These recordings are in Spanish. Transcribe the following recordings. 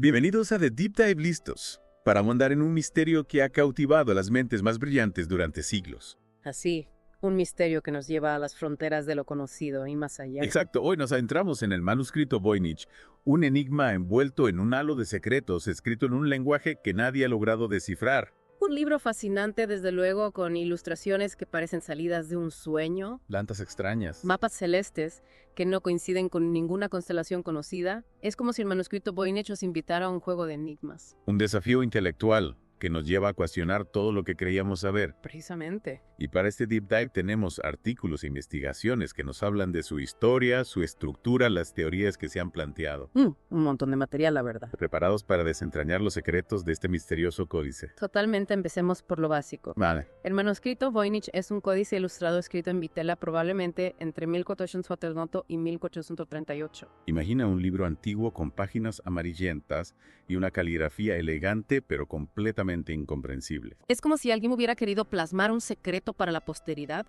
Bienvenidos a The Deep Dive Listos, para ahondar en un misterio que ha cautivado a las mentes más brillantes durante siglos. Así, un misterio que nos lleva a las fronteras de lo conocido y más allá. Exacto, hoy nos adentramos en el manuscrito Voynich, un enigma envuelto en un halo de secretos escrito en un lenguaje que nadie ha logrado descifrar. Un libro fascinante, desde luego, con ilustraciones que parecen salidas de un sueño, Plantas extrañas. mapas celestes que no coinciden con ninguna constelación conocida. Es como si el manuscrito Voynich nos invitara a un juego de enigmas. Un desafío intelectual que nos lleva a cuestionar todo lo que creíamos saber. Precisamente. Y para este deep dive tenemos artículos e investigaciones que nos hablan de su historia, su estructura, las teorías que se han planteado. Un montón de material, la verdad. Preparados para desentrañar los secretos de este misterioso códice. Totalmente, empecemos por lo básico. Vale. El manuscrito Voynich es un códice ilustrado escrito en vitela probablemente entre 1489 y 1438. Imagina un libro antiguo con páginas amarillentas y una caligrafía elegante pero completamente incomprensible. Es como si alguien hubiera querido plasmar un secreto para la posteridad,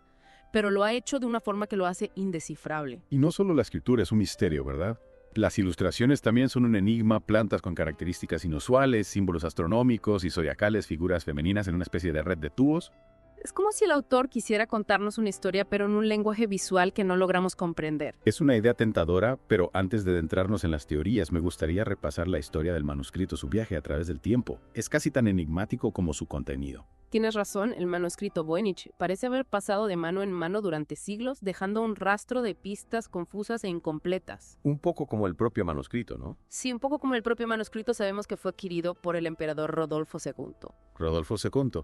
pero lo ha hecho de una forma que lo hace indescifrable. Y no solo la escritura es un misterio, ¿verdad? Las ilustraciones también son un enigma, plantas con características inusuales, símbolos astronómicos y zodiacales, figuras femeninas en una especie de red de tubos. Es como si el autor quisiera contarnos una historia, pero en un lenguaje visual que no logramos comprender. Es una idea tentadora, pero antes de adentrarnos en las teorías, me gustaría repasar la historia del manuscrito, su viaje a través del tiempo. Es casi tan enigmático como su contenido. Tienes razón, el manuscrito Voynich parece haber pasado de mano en mano durante siglos, dejando un rastro de pistas confusas e incompletas. Un poco como el propio manuscrito, ¿no? Sí, un poco como el propio manuscrito, sabemos que fue adquirido por el emperador Rodolfo II. Rodolfo II.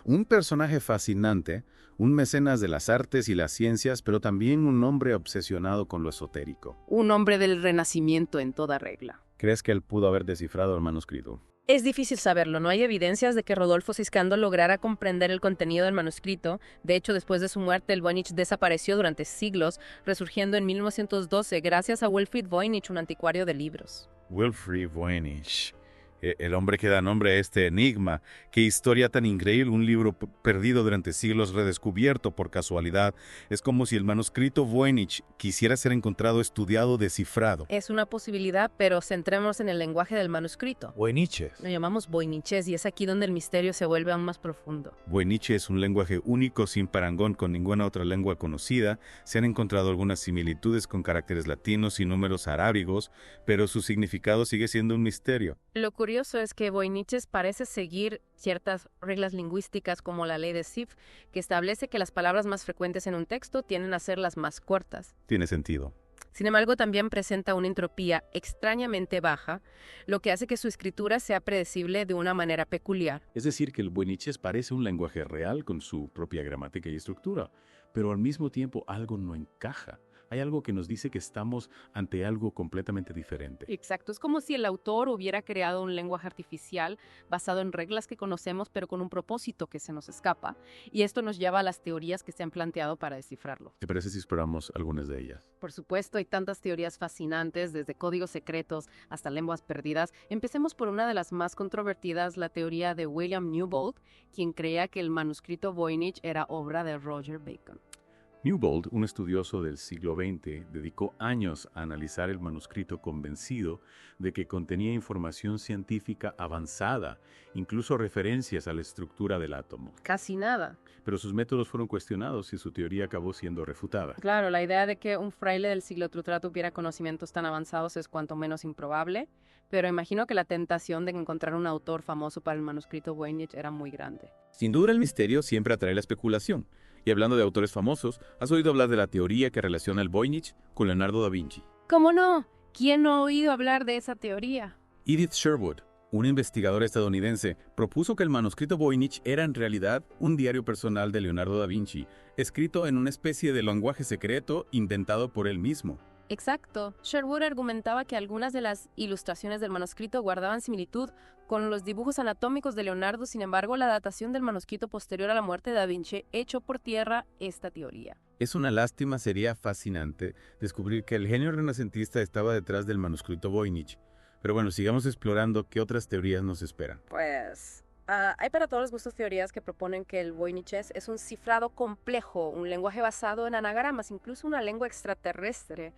Un personaje fascinante, un mecenas de las artes y las ciencias, pero también un hombre obsesionado con lo esotérico. Un hombre del Renacimiento en toda regla. ¿Crees que él pudo haber descifrado el manuscrito? Es difícil saberlo, no hay evidencias de que Rodolfo Siscando lograra comprender el contenido del manuscrito. De hecho, después de su muerte, el Voynich desapareció durante siglos, resurgiendo en 1912 gracias a Wilfrid Voynich, un anticuario de libros. Wilfrid Voynich. El hombre que da nombre a este enigma. Qué historia tan increíble, un libro perdido durante siglos redescubierto por casualidad. Es como si el manuscrito Voynich quisiera ser encontrado, estudiado, descifrado. Es una posibilidad, pero centrémonos en el lenguaje del manuscrito. Voyniches. Lo llamamos voyniches y es aquí donde el misterio se vuelve aún más profundo. Voynich es un lenguaje único, sin parangón con ninguna otra lengua conocida. Se han encontrado algunas similitudes con caracteres latinos y números arábigos, pero su significado sigue siendo un misterio. Lo curioso es que Voyniches parece seguir ciertas reglas lingüísticas como la ley de Sif, que establece que las palabras más frecuentes en un texto tienden a ser las más cortas. Tiene sentido. Sin embargo, también presenta una entropía extrañamente baja, lo que hace que su escritura sea predecible de una manera peculiar. Es decir, que el Voyniches parece un lenguaje real con su propia gramática y estructura, pero al mismo tiempo algo no encaja. Hay algo que nos dice que estamos ante algo completamente diferente. Exacto, es como si el autor hubiera creado un lenguaje artificial basado en reglas que conocemos, pero con un propósito que se nos escapa, y esto nos lleva a las teorías que se han planteado para descifrarlo. ¿Te parece si exploramos algunas de ellas? Por supuesto, hay tantas teorías fascinantes, desde códigos secretos hasta lenguas perdidas. Empecemos por una de las más controvertidas, la teoría de William Newbold, quien creía que el manuscrito Voynich era obra de Roger Bacon. Newbold, un estudioso del siglo XX, dedicó años a analizar el manuscrito convencido de que contenía información científica avanzada, incluso referencias a la estructura del átomo. Casi nada. Pero sus métodos fueron cuestionados y su teoría acabó siendo refutada. Claro, la idea de que un fraile del siglo III tuviera conocimientos tan avanzados es cuanto menos improbable, pero imagino que la tentación de encontrar un autor famoso para el manuscrito Voynich era muy grande. Sin duda el misterio siempre atrae la especulación. Y hablando de autores famosos, ¿has oído hablar de la teoría que relaciona el Voynich con Leonardo da Vinci? ¿Cómo no? ¿Quién no ha oído hablar de esa teoría? Edith Sherwood, una investigadora estadounidense, propuso que el manuscrito Voynich era en realidad un diario personal de Leonardo da Vinci, escrito en una especie de lenguaje secreto inventado por él mismo. Exacto. Sherwood argumentaba que algunas de las ilustraciones del manuscrito guardaban similitud con los dibujos anatómicos de Leonardo. Sin embargo, la datación del manuscrito posterior a la muerte de Da Vinci echó por tierra esta teoría. Es una lástima, sería fascinante descubrir que el genio renacentista estaba detrás del manuscrito Voynich. Pero bueno, sigamos explorando qué otras teorías nos esperan. Pues hay para todos los gustos teorías que proponen que el Voyniches es un cifrado complejo, un lenguaje basado en anagramas, incluso una lengua extraterrestre.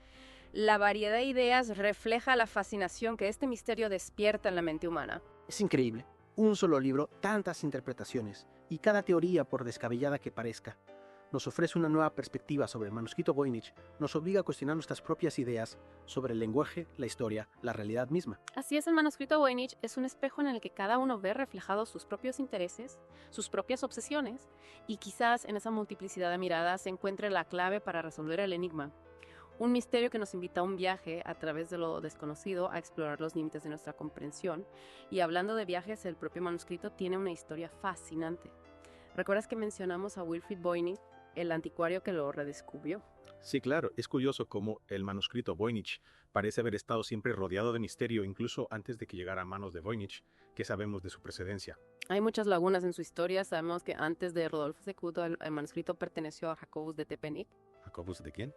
La variedad de ideas refleja la fascinación que este misterio despierta en la mente humana. Es increíble. Un solo libro, tantas interpretaciones, y cada teoría, por descabellada que parezca, nos ofrece una nueva perspectiva sobre el manuscrito Voynich, nos obliga a cuestionar nuestras propias ideas sobre el lenguaje, la historia, la realidad misma. Así es, el manuscrito Voynich es un espejo en el que cada uno ve reflejados sus propios intereses, sus propias obsesiones, y quizás en esa multiplicidad de miradas se encuentre la clave para resolver el enigma. Un misterio que nos invita a un viaje a través de lo desconocido, a explorar los límites de nuestra comprensión. Y hablando de viajes, el propio manuscrito tiene una historia fascinante. ¿Recuerdas que mencionamos a Wilfrid Voynich, el anticuario que lo redescubrió? Sí, claro, es curioso cómo el manuscrito Voynich parece haber estado siempre rodeado de misterio, incluso antes de que llegara a manos de Voynich, que sabemos de su precedencia. Hay muchas lagunas en su historia. Sabemos que antes de Rodolfo Ceccuto el manuscrito perteneció a Jacobus de Tepenec. ¿Jacobus de quién?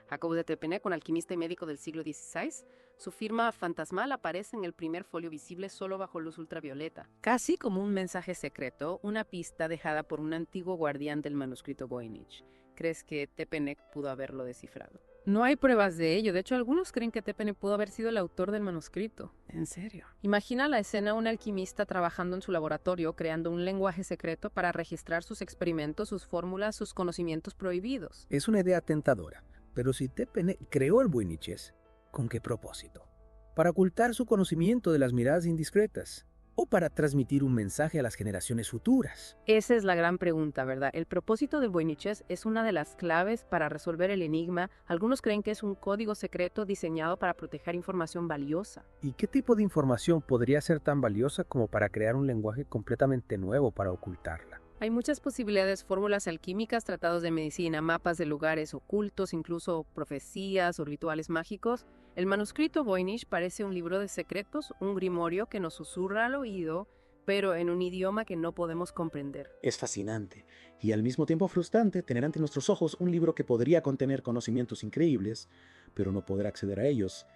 Jacobus de Tepenec, un alquimista y médico del siglo XVI. Su firma fantasmal aparece en el primer folio visible solo bajo luz ultravioleta, casi como un mensaje secreto, una pista dejada por un antiguo guardián del manuscrito Voynich. ¿Crees que Tepenec pudo haberlo descifrado? No hay pruebas de ello. De hecho, algunos creen que Tepenec pudo haber sido el autor del manuscrito. ¿En serio? Imagina la escena: un alquimista trabajando en su laboratorio, creando un lenguaje secreto para registrar sus experimentos, sus fórmulas, sus conocimientos prohibidos. Es una idea tentadora, pero si Tepenec creó el Voyniches, ¿con qué propósito? ¿Para ocultar su conocimiento de las miradas indiscretas? ¿O para transmitir un mensaje a las generaciones futuras? Esa es la gran pregunta, ¿verdad? El propósito del Voyniches es una de las claves para resolver el enigma. Algunos creen que es un código secreto diseñado para proteger información valiosa. ¿Y qué tipo de información podría ser tan valiosa como para crear un lenguaje completamente nuevo para ocultarla? Hay muchas posibilidades: fórmulas alquímicas, tratados de medicina, mapas de lugares ocultos, incluso profecías o rituales mágicos. El manuscrito Voynich parece un libro de secretos, un grimorio que nos susurra al oído, pero en un idioma que no podemos comprender. Es fascinante y al mismo tiempo frustrante tener ante nuestros ojos un libro que podría contener conocimientos increíbles, pero no poder acceder a ellos.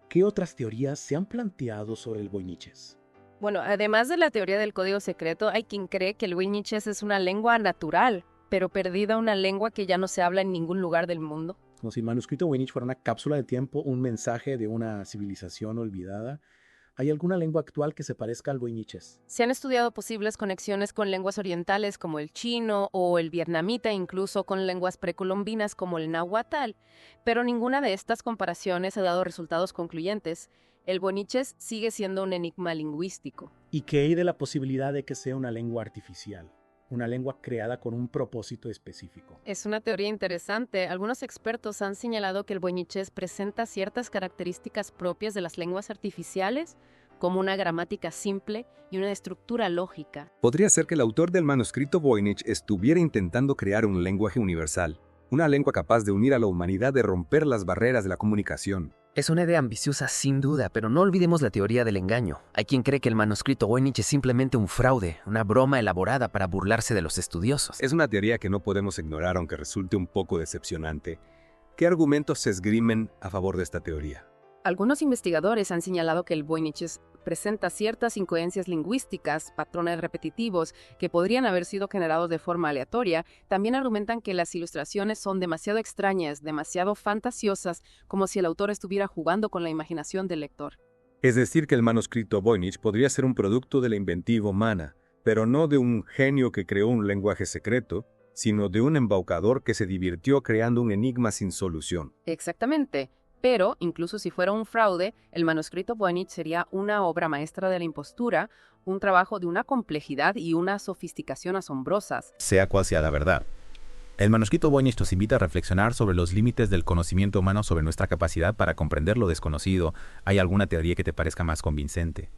¿Qué otras teorías se han planteado sobre el Voyniches? Bueno, además de la teoría del código secreto, hay quien cree que el Voyniches es una lengua natural, pero perdida, una lengua que ya no se habla en ningún lugar del mundo. Como si el manuscrito Voynich fuera una cápsula de tiempo, un mensaje de una civilización olvidada. ¿Hay alguna lengua actual que se parezca al Voyniches? Se han estudiado posibles conexiones con lenguas orientales como el chino o el vietnamita, incluso con lenguas precolombinas como el náhuatl, pero ninguna de estas comparaciones ha dado resultados concluyentes. El Voyniches sigue siendo un enigma lingüístico. ¿Y qué hay de la posibilidad de que sea una lengua artificial? Una lengua creada con un propósito específico. Es una teoría interesante. Algunos expertos han señalado que el Voyniches presenta ciertas características propias de las lenguas artificiales, como una gramática simple y una estructura lógica. Podría ser que el autor del manuscrito Voynich estuviera intentando crear un lenguaje universal, una lengua capaz de unir a la humanidad, de romper las barreras de la comunicación. Es una idea ambiciosa sin duda, pero no olvidemos la teoría del engaño. Hay quien cree que el manuscrito Voynich es simplemente un fraude, una broma elaborada para burlarse de los estudiosos. Es una teoría que no podemos ignorar, aunque resulte un poco decepcionante. ¿Qué argumentos se esgrimen a favor de esta teoría? Algunos investigadores han señalado que el Voyniches presenta ciertas incoherencias lingüísticas, patrones repetitivos que podrían haber sido generados de forma aleatoria. También argumentan que las ilustraciones son demasiado extrañas, demasiado fantasiosas, como si el autor estuviera jugando con la imaginación del lector. Es decir, que el manuscrito Voynich podría ser un producto de la inventiva humana, pero no de un genio que creó un lenguaje secreto, sino de un embaucador que se divirtió creando un enigma sin solución. Exactamente. Pero, incluso si fuera un fraude, el manuscrito Voynich sería una obra maestra de la impostura, un trabajo de una complejidad y una sofisticación asombrosas. Sea cual sea la verdad, el manuscrito Voynich nos invita a reflexionar sobre los límites del conocimiento humano, sobre nuestra capacidad para comprender lo desconocido. ¿Hay alguna teoría que te parezca más convincente?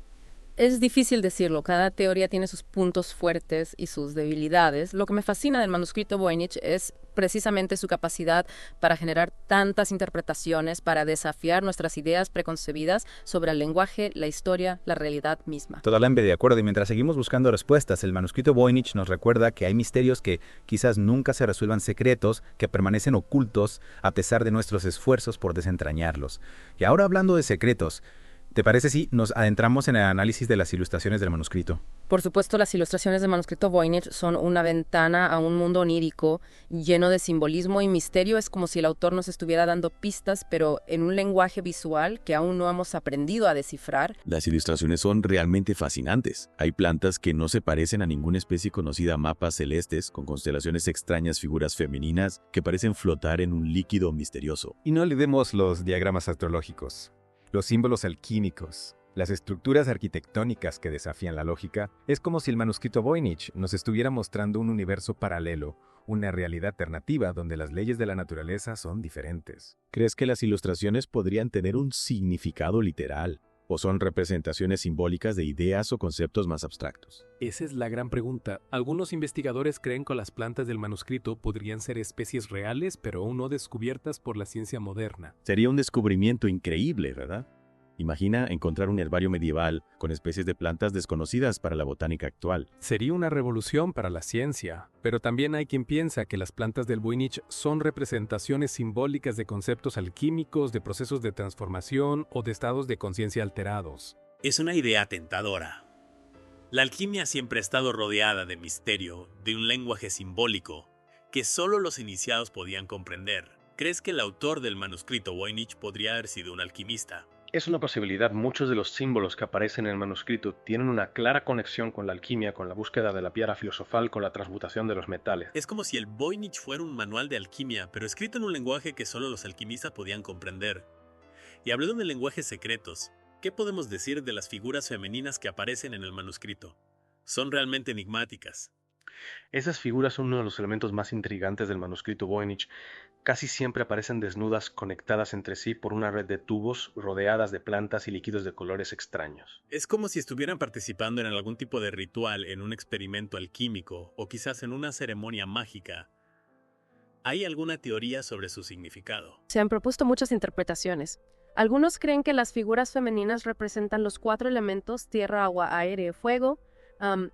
Es difícil decirlo. Cada teoría tiene sus puntos fuertes y sus debilidades. Lo que me fascina del manuscrito Voynich es precisamente su capacidad para generar tantas interpretaciones, para desafiar nuestras ideas preconcebidas sobre el lenguaje, la historia, la realidad misma. Totalmente de acuerdo, y mientras seguimos buscando respuestas, el manuscrito Voynich nos recuerda que hay misterios que quizás nunca se resuelvan, secretos que permanecen ocultos a pesar de nuestros esfuerzos por desentrañarlos. Y ahora, hablando de secretos, ¿Te parece si nos adentramos en el análisis de las ilustraciones del manuscrito? Por supuesto, las ilustraciones del manuscrito Voynich son una ventana a un mundo onírico lleno de simbolismo y misterio. Es como si el autor nos estuviera dando pistas, pero en un lenguaje visual que aún no hemos aprendido a descifrar. Las ilustraciones son realmente fascinantes. Hay plantas que no se parecen a ninguna especie conocida, mapas celestes con constelaciones extrañas, figuras femeninas que parecen flotar en un líquido misterioso. Y no olvidemos los diagramas astrológicos, los símbolos alquímicos, las estructuras arquitectónicas que desafían la lógica. Es como si el manuscrito Voynich nos estuviera mostrando un universo paralelo, una realidad alternativa donde las leyes de la naturaleza son diferentes. ¿Crees que las ilustraciones podrían tener un significado literal? ¿O son representaciones simbólicas de ideas o conceptos más abstractos? Esa es la gran pregunta. Algunos investigadores creen que las plantas del manuscrito podrían ser especies reales, pero aún no descubiertas por la ciencia moderna. Sería un descubrimiento increíble, ¿verdad? Imagina encontrar un herbario medieval con especies de plantas desconocidas para la botánica actual. Sería una revolución para la ciencia, pero también hay quien piensa que las plantas del Voynich son representaciones simbólicas de conceptos alquímicos, de procesos de transformación o de estados de conciencia alterados. Es una idea tentadora. La alquimia siempre ha estado rodeada de misterio, de un lenguaje simbólico que solo los iniciados podían comprender. ¿Crees que el autor del manuscrito Voynich podría haber sido un alquimista? Es una posibilidad. Muchos de los símbolos que aparecen en el manuscrito tienen una clara conexión con la alquimia, con la búsqueda de la piedra filosofal, con la transmutación de los metales. Es como si el Voynich fuera un manual de alquimia, pero escrito en un lenguaje que solo los alquimistas podían comprender. Y hablando de lenguajes secretos, ¿qué podemos decir de las figuras femeninas que aparecen en el manuscrito? Son realmente enigmáticas. Esas figuras son uno de los elementos más intrigantes del manuscrito Voynich. Casi siempre aparecen desnudas, conectadas entre sí por una red de tubos, rodeadas de plantas y líquidos de colores extraños. Es como si estuvieran participando en algún tipo de ritual, en un experimento alquímico o quizás en una ceremonia mágica. ¿Hay alguna teoría sobre su significado? Se han propuesto muchas interpretaciones. Algunos creen que las figuras femeninas representan los 4 elementos: tierra, agua, aire, fuego.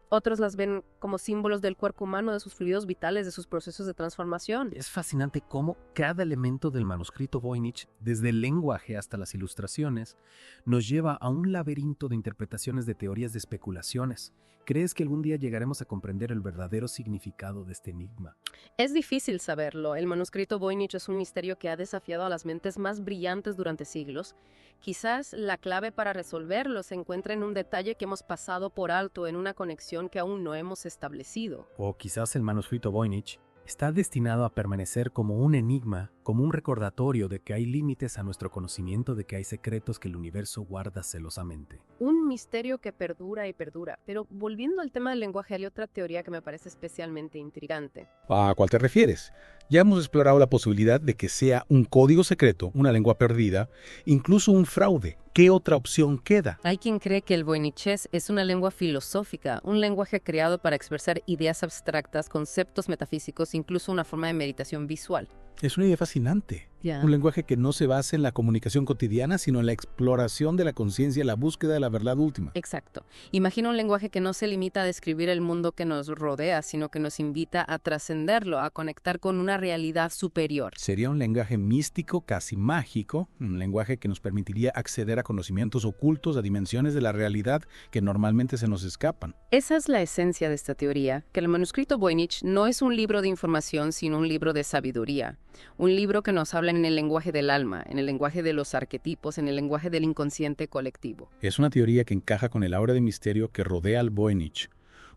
Otros las ven como símbolos del cuerpo humano, de sus fluidos vitales, de sus procesos de transformación. Es fascinante cómo cada elemento del manuscrito Voynich, desde el lenguaje hasta las ilustraciones, nos lleva a un laberinto de interpretaciones, de teorías, de especulaciones. ¿Crees que algún día llegaremos a comprender el verdadero significado de este enigma? Es difícil saberlo. El manuscrito Voynich es un misterio que ha desafiado a las mentes más brillantes durante siglos. Quizás la clave para resolverlo se encuentra en un detalle que hemos pasado por alto, en una conexión que aún no hemos establecido. O quizás el manuscrito Voynich está destinado a permanecer como un enigma, como un recordatorio de que hay límites a nuestro conocimiento, de que hay secretos que el universo guarda celosamente. Un misterio que perdura y perdura. Pero volviendo al tema del lenguaje, hay otra teoría que me parece especialmente intrigante. ¿A cuál te refieres? Ya hemos explorado la posibilidad de que sea un código secreto, una lengua perdida, incluso un fraude. ¿Qué otra opción queda? Hay quien cree que el voynichés es una lengua filosófica, un lenguaje creado para expresar ideas abstractas, conceptos metafísicos, incluso una forma de meditación visual. Es una idea fascinante. Un lenguaje que no se basa en la comunicación cotidiana, sino en la exploración de la conciencia, la búsqueda de la verdad última. Exacto. Imagina un lenguaje que no se limita a describir el mundo que nos rodea, sino que nos invita a trascenderlo, a conectar con una realidad superior. Sería un lenguaje místico, casi mágico, un lenguaje que nos permitiría acceder a conocimientos ocultos, a dimensiones de la realidad que normalmente se nos escapan. Esa es la esencia de esta teoría, que el manuscrito Voynich no es un libro de información, sino un libro de sabiduría. Un libro que nos habla en el lenguaje del alma, en el lenguaje de los arquetipos, en el lenguaje del inconsciente colectivo. Es una teoría que encaja con el aura de misterio que rodea al Voynich.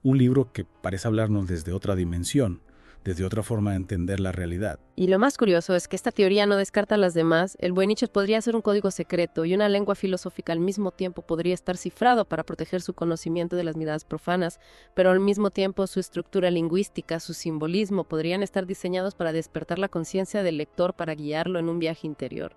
Un libro que parece hablarnos desde otra dimensión, desde otra forma de entender la realidad. Y lo más curioso es que esta teoría no descarta a las demás. El Voynich podría ser un código secreto y una lengua filosófica al mismo tiempo podría estar cifrado para proteger su conocimiento de las miradas profanas, pero al mismo tiempo su estructura lingüística, su simbolismo podrían estar diseñados para despertar la conciencia del lector, para guiarlo en un viaje interior.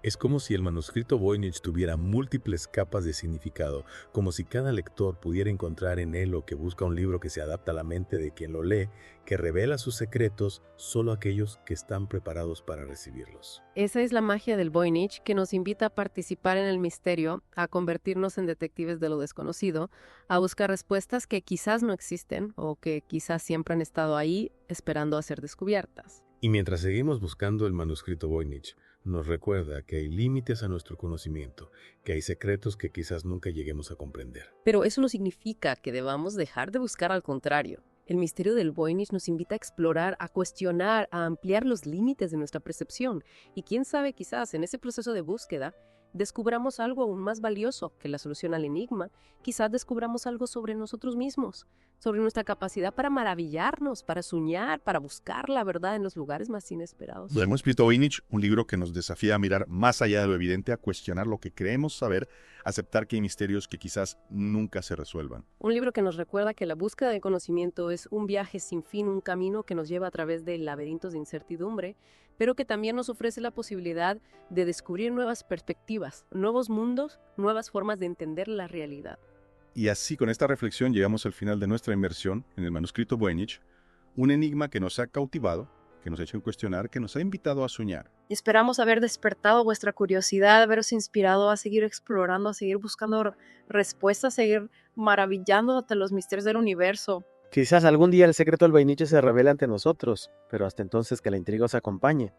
Es como si el manuscrito Voynich tuviera múltiples capas de significado, como si cada lector pudiera encontrar en él lo que busca un libro que se adapta a la mente de quien lo lee, que revela sus secretos solo a aquellos que están preparados para recibirlos. Esa es la magia del Voynich, que nos invita a participar en el misterio, a convertirnos en detectives de lo desconocido, a buscar respuestas que quizás no existen o que quizás siempre han estado ahí esperando a ser descubiertas. Y mientras seguimos buscando el manuscrito Voynich, Nos recuerda que hay límites a nuestro conocimiento, que hay secretos que quizás nunca lleguemos a comprender. Pero eso no significa que debamos dejar de buscar, al contrario. El misterio del Voynich nos invita a explorar, a cuestionar, a ampliar los límites de nuestra percepción. Y quién sabe, quizás en ese proceso de búsqueda descubramos algo aún más valioso que la solución al enigma. Quizás descubramos algo sobre nosotros mismos, sobre nuestra capacidad para maravillarnos, para soñar, para buscar la verdad en los lugares más inesperados. Lo hemos escrito Voynich, un libro que nos desafía a mirar más allá de lo evidente, a cuestionar lo que creemos saber, aceptar que hay misterios que quizás nunca se resuelvan. Un libro que nos recuerda que la búsqueda de conocimiento es un viaje sin fin, un camino que nos lleva a través de laberintos de incertidumbre, pero que también nos ofrece la posibilidad de descubrir nuevas perspectivas, nuevos mundos, nuevas formas de entender la realidad. Y así, con esta reflexión, llegamos al final de nuestra inmersión en el manuscrito Voynich, un enigma que nos ha cautivado, que nos ha hecho cuestionar, que nos ha invitado a soñar. Esperamos haber despertado vuestra curiosidad, haberos inspirado a seguir explorando, a seguir buscando respuestas, a seguir maravillando ante los misterios del universo. Quizás algún día el secreto del Voynich se revele ante nosotros, pero hasta entonces que la intriga os acompañe.